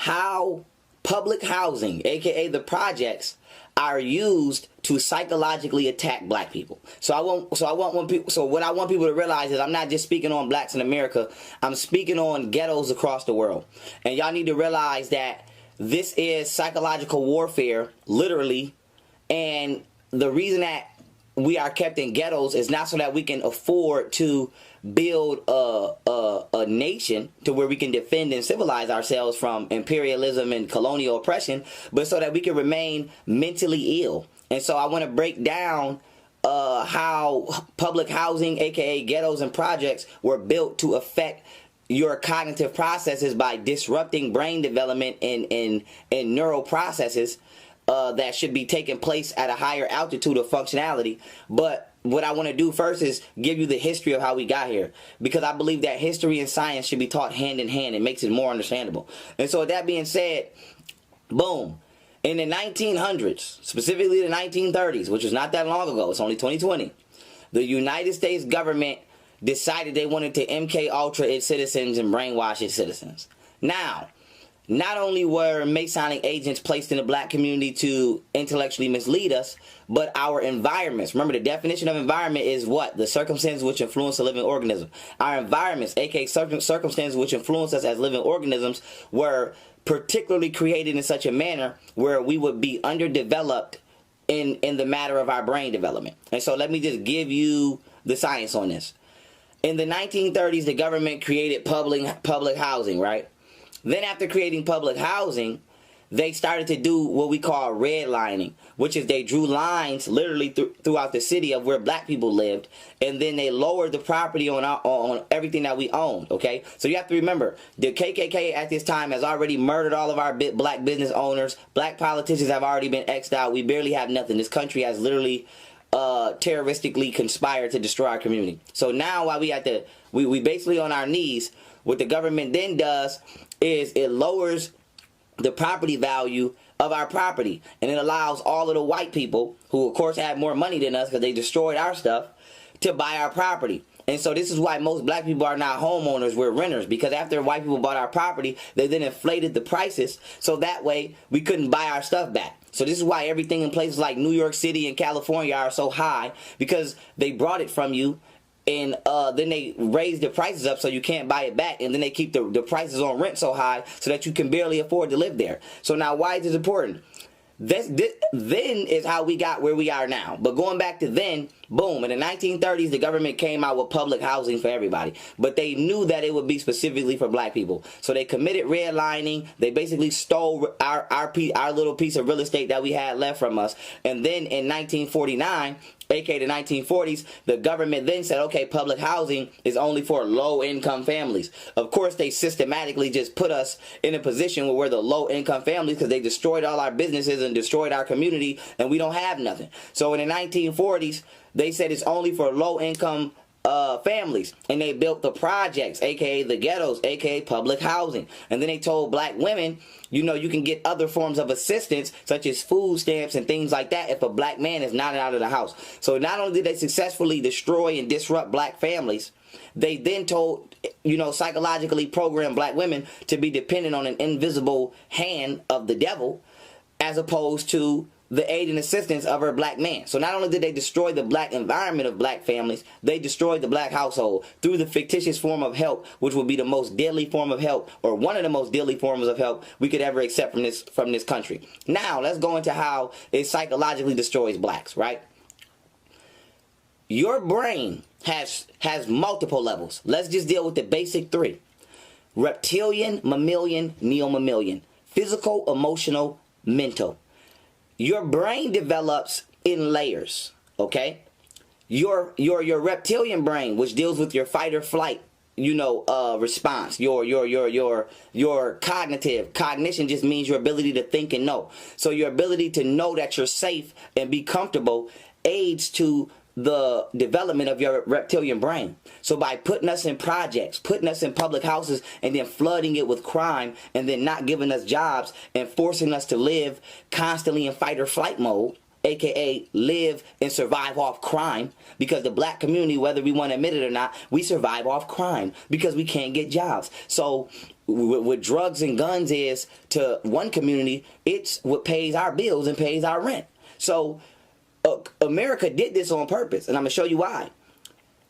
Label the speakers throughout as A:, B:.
A: how public housing, aka the projects, are used to psychologically attack black people. So what I want people to realize is I'm not just speaking on blacks in America, I'm speaking on ghettos across the world. And y'all need to realize that this is psychological warfare, literally, and the reason that we are kept in ghettos is not so that we can afford to build a nation to where we can defend and civilize ourselves from imperialism and colonial oppression, but so that we can remain mentally ill. And so I want to break down how public housing, aka ghettos and projects, were built to affect your cognitive processes by disrupting brain development and neural processes that should be taking place at a higher altitude of functionality. But what I want to do first is give you the history of how we got here, because I believe that history and science should be taught hand in hand. It makes it more understandable. And so with that being said, boom, in the 1900s, specifically the 1930s, which was not that long ago, it's only 2020, the United States government decided they wanted to MK Ultra its citizens and brainwash its citizens. Now, not only were Masonic agents placed in the black community to intellectually mislead us, but our environments. Remember, the definition of environment is what? The circumstances which influence a living organism. Our environments, aka circumstances which influence us as living organisms, were particularly created in such a manner where we would be underdeveloped in the matter of our brain development. And so let me just give you the science on this. In the 1930s, the government created public housing, right? Then after creating public housing, they started to do what we call redlining, which is they drew lines literally throughout the city of where black people lived, and then they lowered the property on everything that we owned, okay? So you have to remember, the KKK at this time has already murdered all of our black business owners. Black politicians have already been X'd out. We barely have nothing. This country has literally terroristically conspired to destroy our community. So now while we basically on our knees, what the government then does is it lowers the property value of our property, and it allows all of the white people, who of course had more money than us because they destroyed our stuff, to buy our property. And so this is why most black people are not homeowners, we're renters, because after white people bought our property, they then inflated the prices, so that way we couldn't buy our stuff back. So this is why everything in places like New York City and California are so high, because they brought it from you, and then they raise the prices up so you can't buy it back, and then they keep the prices on rent so high so that you can barely afford to live there. So now why is this important? This then is how we got where we are now. But going back to then, boom, in the 1930s, the government came out with public housing for everybody. But they knew that it would be specifically for black people. So they committed redlining. They basically stole our little piece of real estate that we had left from us. And then in 1949, aka the 1940s, the government then said, okay, public housing is only for low-income families. Of course, they systematically just put us in a position where we're the low-income families because they destroyed all our businesses and destroyed our community, and we don't have nothing. So in the 1940s, they said it's only for low-income families, and they built the projects, aka the ghettos, aka public housing. And then they told black women, you know, you can get other forms of assistance such as food stamps and things like that if a black man is not out of the house. So not only did they successfully destroy and disrupt black families, they then told, you know, psychologically program black women to be dependent on an invisible hand of the devil as opposed to the aid and assistance of her black man. So not only did they destroy the black environment of black families, they destroyed the black household through the fictitious form of help, which would be the most deadly form of help, or one of the most deadly forms of help we could ever accept from this country. Now let's go into how it psychologically destroys blacks, right? Your brain has multiple levels. Let's just deal with the basic three: reptilian, mammalian, neo-mammalian, physical, emotional, mental. Your brain develops in layers, okay? Your reptilian brain, which deals with your fight or flight, you know, response. Your cognition just means your ability to think and know. So your ability to know that you're safe and be comfortable aids to the development of your reptilian brain. So by putting us in projects, putting us in public houses, and then flooding it with crime, and then not giving us jobs and forcing us to live constantly in fight or flight mode, aka live and survive off crime, because the black community, whether we want to admit it or not, we survive off crime because we can't get jobs. So what drugs and guns is to one community, it's what pays our bills and pays our rent. So America did this on purpose, and I'm going to show you why.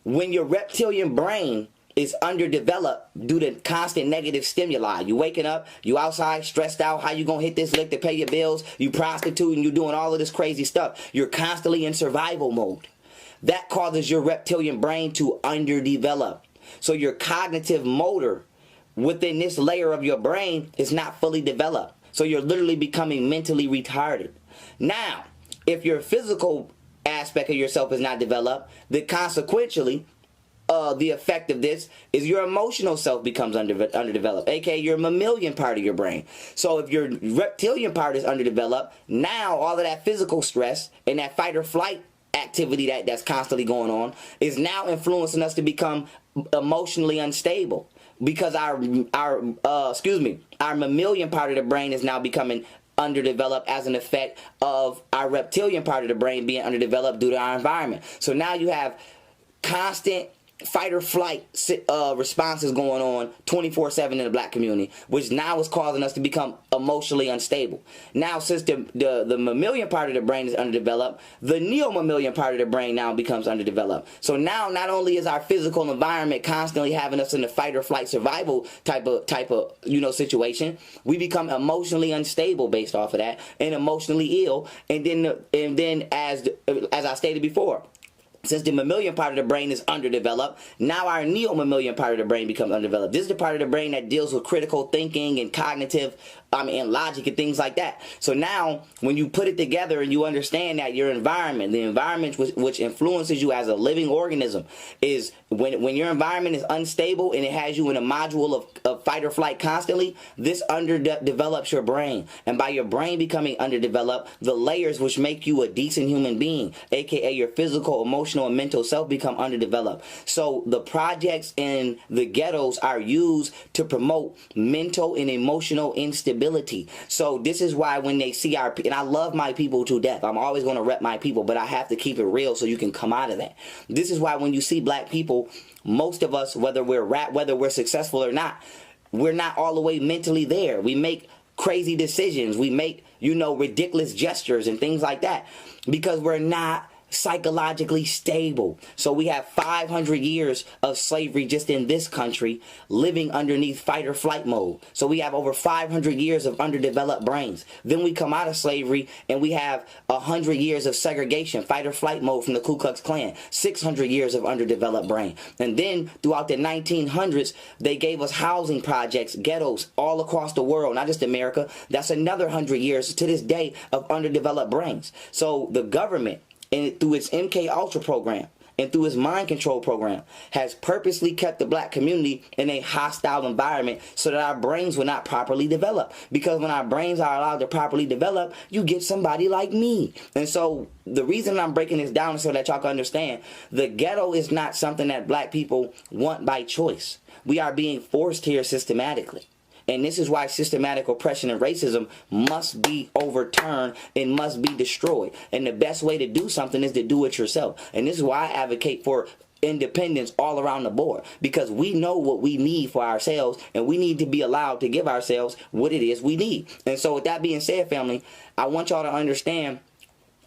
A: When your reptilian brain is underdeveloped due to constant negative stimuli, you waking up, you outside, stressed out, how you gonna hit this lick to pay your bills, you prostituting, you doing all of this crazy stuff. You're constantly in survival mode. That causes your reptilian brain to underdevelop. So your cognitive motor within this layer of your brain is not fully developed. So you're literally becoming mentally retarded. Now, if your physical aspect of yourself is not developed, then consequentially, the effect of this is your emotional self becomes underdeveloped, aka your mammalian part of your brain. So if your reptilian part is underdeveloped, now all of that physical stress and that fight or flight activity that's constantly going on is now influencing us to become emotionally unstable, because our mammalian part of the brain is now becoming underdeveloped as an effect of our reptilian part of the brain being underdeveloped due to our environment. So now you have constant fight or flight responses going on 24/7 in the black community, which now is causing us to become emotionally unstable. Now, since the mammalian part of the brain is underdeveloped, the neo-mammalian part of the brain now becomes underdeveloped. So now, not only is our physical environment constantly having us in the fight or flight survival type of situation, we become emotionally unstable based off of that, and emotionally ill. And then as I stated before, since the mammalian part of the brain is underdeveloped, now our neo-mammalian part of the brain becomes undeveloped. This is the part of the brain that deals with critical thinking and cognitive and logic and things like that. So now, when you put it together and you understand that your environment, the environment which influences you as a living organism, is when your environment is unstable and it has you in a module of fight or flight constantly, this underdevelops your brain. And by your brain becoming underdeveloped, the layers which make you a decent human being, aka your physical, emotional, and mental self, become underdeveloped. So the projects and the ghettos are used to promote mental and emotional instability. So this is why when they see and I love my people to death, I'm always going to rep my people, but I have to keep it real so you can come out of that. This is why when you see black people, most of us, whether we're successful or not, we're not all the way mentally there. We make crazy decisions. We make, ridiculous gestures and things like that because we're not psychologically stable. So we have 500 years of slavery just in this country, living underneath fight or flight mode. So we have over 500 years of underdeveloped brains. Then we come out of slavery and we have 100 years of segregation, fight or flight mode from the Ku Klux Klan, 600 years of underdeveloped brain. And then throughout the 1900s, they gave us housing projects, ghettos all across the world, not just America. That's another 100 years to this day of underdeveloped brains. So the government, and through its MK Ultra program and through its mind control program, has purposely kept the black community in a hostile environment so that our brains will not properly develop. Because when our brains are allowed to properly develop, you get somebody like me. And so the reason I'm breaking this down is so that y'all can understand, the ghetto is not something that black people want by choice. We are being forced here systematically. And this is why systematic oppression and racism must be overturned and must be destroyed. And the best way to do something is to do it yourself. And this is why I advocate for independence all around the board, because we know what we need for ourselves and we need to be allowed to give ourselves what it is we need. And so with that being said, family, I want y'all to understand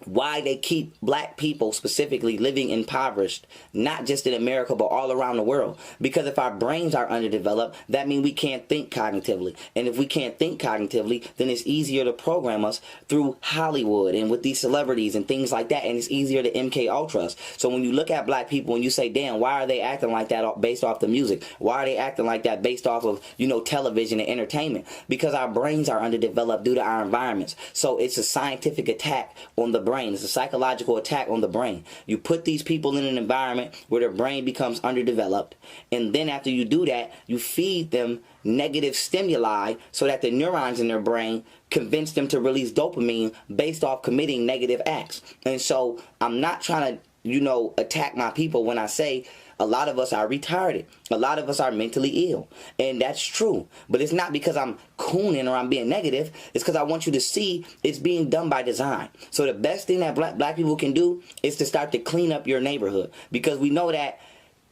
A: why they keep black people specifically living impoverished, not just in America, but all around the world. Because if our brains are underdeveloped, that means we can't think cognitively. And if we can't think cognitively, then it's easier to program us through Hollywood and with these celebrities and things like that. And it's easier to MK Ultras. So when you look at black people and you say, damn, why are they acting like that based off the music? Why are they acting like that based off of, television and entertainment? Because our brains are underdeveloped due to our environments. So it's a scientific attack on the brain. It's a psychological attack on the brain. You put these people in an environment where their brain becomes underdeveloped, and then after you do that, you feed them negative stimuli so that the neurons in their brain convince them to release dopamine based off committing negative acts. And so I'm not trying to attack my people when I say a lot of us are retarded. A lot of us are mentally ill. And that's true. But it's not because I'm cooning or I'm being negative. It's because I want you to see it's being done by design. So the best thing that black people can do is to start to clean up your neighborhood. Because we know that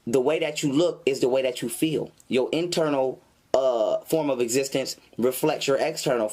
A: the way that you look is the way that you feel. Your internal form of existence reflects your external.